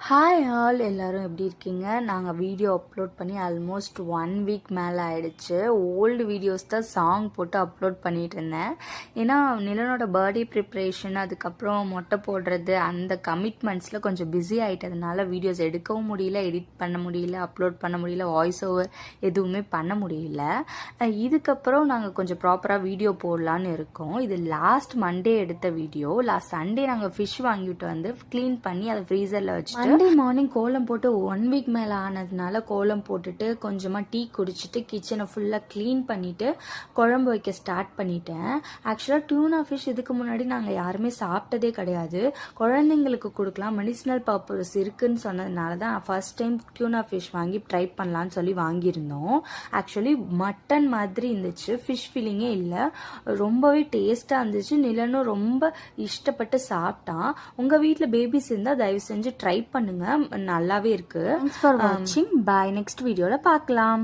Hi all, எல்லோரும் எப்படி இருக்கீங்க? நாங்கள் வீடியோ அப்லோட் பண்ணி ஆல்மோஸ்ட் 1 வீக் மேலே ஆயிடுச்சு. ஓல்டு வீடியோஸ் தான் சாங் போட்டு அப்லோட் பண்ணிட்டு இருந்தேன். ஏன்னா நிலனோட பர்த்டே ப்ரிப்ரேஷன், அதுக்கப்புறம் மொட்டை போடுறது, அந்த கமிட்மெண்ட்ஸில் கொஞ்சம் பிஸி ஆகிட்டதுனால வீடியோஸ் எடுக்கவும் முடியல, எடிட் பண்ண முடியல, அப்லோட் பண்ண முடியல, வாய்ஸ் ஓவர் எதுவுமே பண்ண முடியல. இதுக்கப்புறம் நாங்கள் கொஞ்சம் ப்ராப்பராக வீடியோ போடலான்னு இருக்கோம். இது லாஸ்ட் மண்டே எடுத்த வீடியோ. லாஸ்ட் சண்டே நாங்கள் ஃபிஷ் வாங்கிட்டு வந்து க்ளீன் பண்ணி அதை ஃப்ரீசரில் வச்சுட்டு மண்டே மார்னிங் கோலம் போட்டு 1 வீக் மேலே ஆனதுனால கோலம் போட்டுட்டு கொஞ்சமாக டீ குடிச்சிட்டு கிச்சனை ஃபுல்லாக க்ளீன் பண்ணிவிட்டு குழம்பு வைக்க ஸ்டார்ட் பண்ணிட்டேன். ஆக்சுவலாக டியூனா ஃபிஷ் இதுக்கு முன்னாடி நாங்கள் யாருமே சாப்பிட்டதே கிடையாது. குழந்தைங்களுக்கு கொடுக்கலாம், மெடிசினல் பர்பஸ் இருக்குன்னு சொன்னதுனால தான் ஃபர்ஸ்ட் டைம் டியூனா ஃபிஷ் வாங்கி ட்ரை பண்ணலான்னு சொல்லி வாங்கியிருந்தோம். ஆக்சுவலி மட்டன் மாதிரி இருந்துச்சு, ஃபிஷ் ஃபீலிங்கே இல்லை, ரொம்பவே டேஸ்ட்டாக இருந்துச்சு. நிலனும் ரொம்ப இஷ்டப்பட்டு சாப்பிட்டான். உங்கள் வீட்டில் பேபிஸ் இருந்தால் தயவு செஞ்சு ட்ரை பண்ணுங்க, நல்லாவே இருக்கு. தேங்க்ஸ் ஃபார் வாட்சிங். பாய். நெக்ஸ்ட் வீடியோல பார்க்கலாம்.